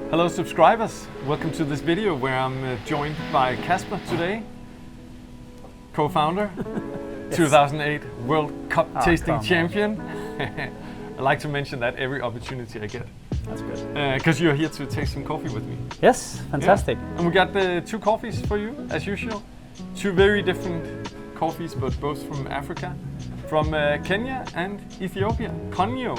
Hello subscribers, welcome to this video where I'm joined by Kasper today, co-founder, yes. 2008 World Cup tasting champion. I like to mention that every opportunity I get. That's good. Because you're here to taste some coffee with me. Yes, fantastic. Yeah. And we got two coffees for you, as usual. Two very different coffees, but both from Africa. From Kenya and Ethiopia. Konyu,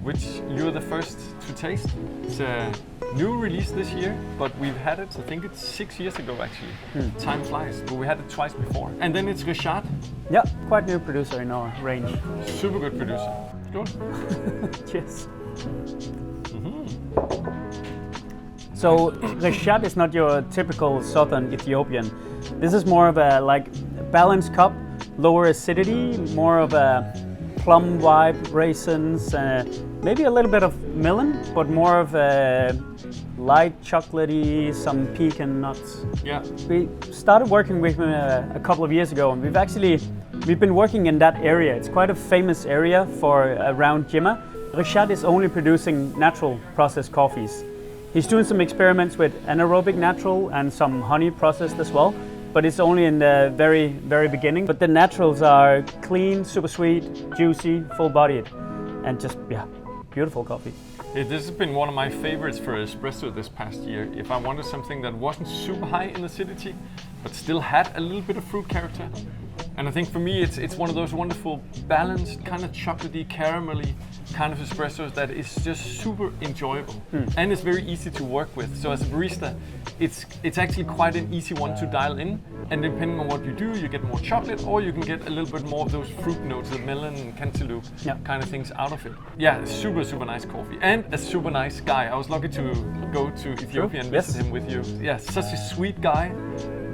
which you're the first to taste. It's a new release this year, but we've had it, I think it's 6 years ago actually. Time flies, but we had it twice before. And then it's Reshad. Yeah, quite new producer in our range. Super good producer. Good. Cheers. So Reshad is not your typical southern Ethiopian. This is more of a balanced cup, lower acidity, more of a plum vibe, raisins, maybe a little bit of melon, but more of a light chocolatey, some pecan nuts. Yeah. We started working with him a couple of years ago, and we've been working in that area. It's quite a famous area for around Jimma. Reshad is only producing natural processed coffees. He's doing some experiments with anaerobic natural and some honey processed as well, but it's only in the very, very beginning. But the naturals are clean, super sweet, juicy, full-bodied, and just, yeah, beautiful coffee. Yeah, this has been one of my favorites for espresso this past year. If I wanted something that wasn't super high in acidity, but still had a little bit of fruit character. And I think for me, it's one of those wonderful, balanced, kind of chocolatey, caramelly kind of espressos that is just super enjoyable. And it's very easy to work with. So as a barista, it's actually quite an easy one to dial in. And depending on what you do, you get more chocolate, or you can get a little bit more of those fruit notes, the melon and cantaloupe kind of things out of it. Yeah, super, super nice coffee. And a super nice guy. I was lucky to go to Ethiopia and visit him with you. Yeah, such a sweet guy.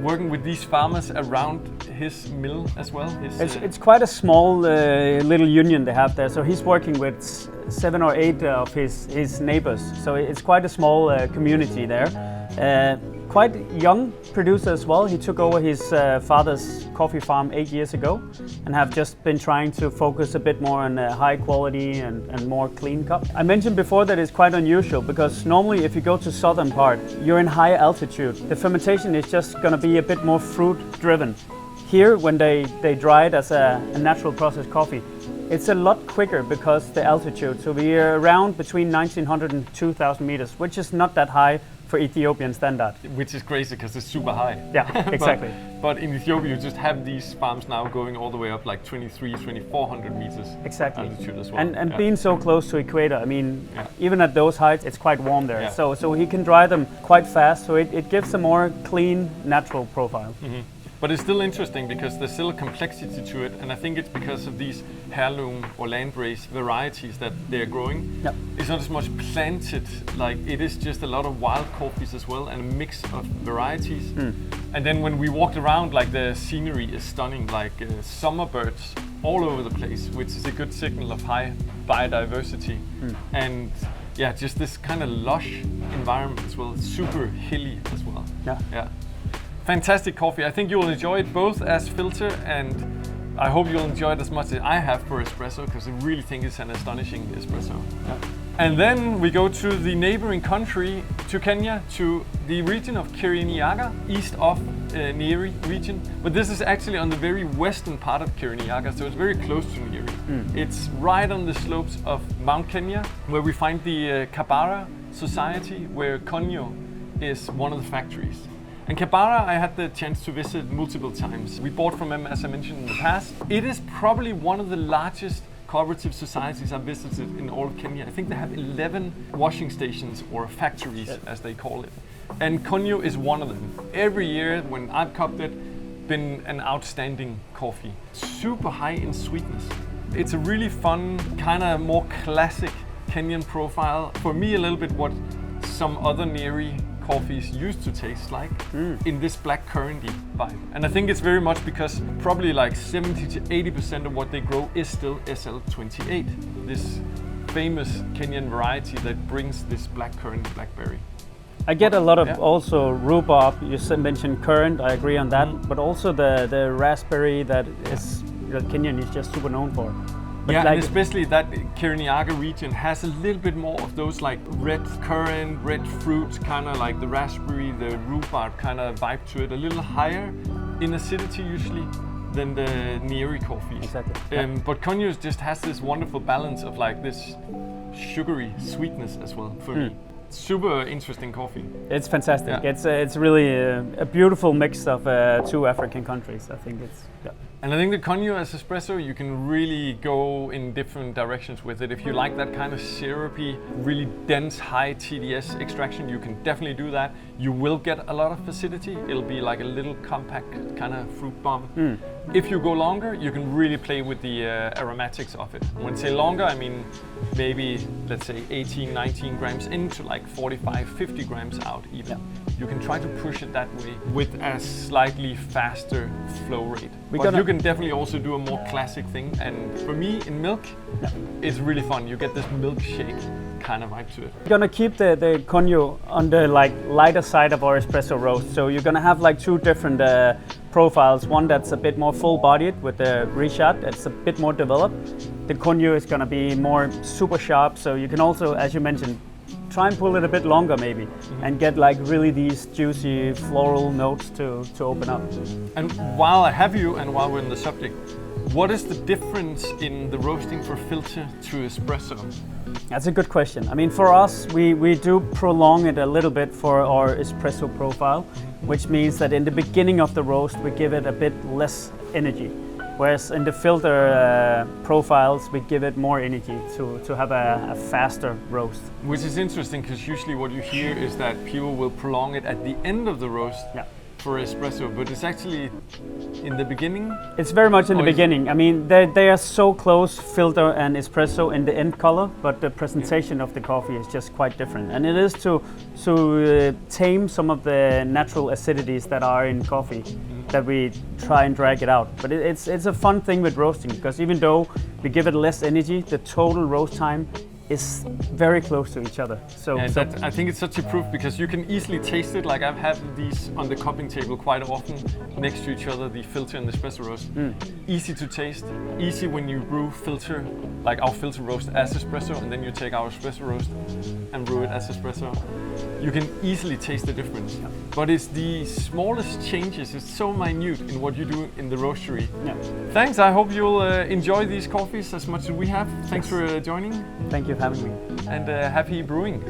Working with these farmers around his mill as well. It's quite a small little union they have there. So he's working with 7 or 8 of his neighbors. So it's quite a small community there. Quite young producer as well. He took over his father's coffee farm 8 years ago and have just been trying to focus a bit more on high quality and more clean cup. I mentioned before that it's quite unusual because normally if you go to southern part, you're in high altitude. The fermentation is just going to be a bit more fruit driven. Here, when they dry it as a natural processed coffee, it's a lot quicker because the altitude. So we're around between 1900 and 2000 meters, which is not that high for Ethiopian standard. Which is crazy because it's super high. Yeah, exactly. but in Ethiopia, you just have these farms now going all the way up like 2400 meters altitude as well. And being so close to equator, I mean, even at those heights, it's quite warm there. Yeah. So he can dry them quite fast, so it gives a more clean, natural profile. But it's still interesting because there's still a complexity to it, and I think it's because of these heirloom or land-raised varieties that they're growing. Yep. It's not as much planted, like it is just a lot of wild coffees as well, and a mix of varieties. And then when we walked around, like the scenery is stunning, like summer birds all over the place, which is a good signal of high biodiversity. And yeah, just this kind of lush environment as well, super hilly as well. Yeah. Fantastic coffee. I think you'll enjoy it both as filter, and I hope you'll enjoy it as much as I have for espresso, because I really think it's an astonishing espresso. And then we go to the neighboring country, to Kenya, to the region of Kirinyaga, east of Nyeri region. But this is actually on the very western part of Kirinyaga, so it's very close to Nyeri. It's right on the slopes of Mount Kenya, where we find the Kabara Society, where Konyu is one of the factories. And Kabara, I had the chance to visit multiple times. We bought from them, as I mentioned in the past. It is probably one of the largest cooperative societies I've visited in all of Kenya. I think they have 11 washing stations, or factories, as they call it. And Konyu is one of them. Every year when I've cupped it, been an outstanding coffee. Super high in sweetness. It's a really fun, kind of more classic Kenyan profile. For me, a little bit what some other Nyeri coffees used to taste like, in this black curranty vibe. And I think it's very much because probably like 70 to 80% of what they grow is still SL28, this famous Kenyan variety that brings this black currant blackberry. I get a lot of also rhubarb. You mentioned currant, I agree on that, but also the raspberry that is Kenyan is just super known for. But yeah, like, and especially that Kirinyaga region has a little bit more of those like red currant, red fruits, kind of like the raspberry, the rhubarb kind of vibe to it, a little higher in acidity usually than the Nieri coffee. Exactly. But Konyu just has this wonderful balance of like this sugary sweetness as well for me. Super interesting coffee. It's fantastic. Yeah. It's really a beautiful mix of two African countries. I think it's. Yeah. And I think the Konyu as espresso, you can really go in different directions with it. If you like that kind of syrupy, really dense, high TDS extraction, you can definitely do that. You will get a lot of acidity. It'll be like a little compact kind of fruit bomb. If you go longer, you can really play with the aromatics of it. When I say longer, I mean maybe, let's say 18, 19 grams into like 45, 50 grams out even. Yeah. You can try to push it that way with a slightly faster flow rate. But you can definitely also do a more classic thing. And for me, in milk, it's really fun. You get this milkshake kind of vibe to it. We're gonna keep the Konyu on the like lighter side of our espresso roast. So you're gonna have like two different profiles. One that's a bit more full-bodied with the Reshad, that's a bit more developed. The Konyu is gonna be more super sharp. So you can also, as you mentioned, try and pull it a bit longer maybe and get like really these juicy floral notes to open up. And while I have you and while we're in the subject, what is the difference in the roasting for filter to espresso? That's a good question. I mean, for us, we do prolong it a little bit for our espresso profile, which means that in the beginning of the roast, we give it a bit less energy. Whereas in the filter profiles, we give it more energy to have a faster roast. Which is interesting because usually what you hear is that people will prolong it at the end of the roast for espresso, but it's actually in the beginning? It's very much in the beginning. I mean, they are so close, filter and espresso, in the end color, but the presentation of the coffee is just quite different. And it is to tame some of the natural acidities that are in coffee. That we try and drag it out. But it's a fun thing with roasting, because even though we give it less energy, the total roast time is very close to each other. So, I think it's such a proof, because you can easily taste it. Like I've had these on the cupping table quite often next to each other, the filter and the espresso roast. Easy to taste, easy when you brew filter, like our filter roast as espresso, and then you take our espresso roast and brew it as espresso. You can easily taste the difference. But it's the smallest changes, it's so minute in what you do in the roastery. Thanks, I hope you'll enjoy these coffees as much as we have. Thanks for joining. Thank you for having me. And happy brewing.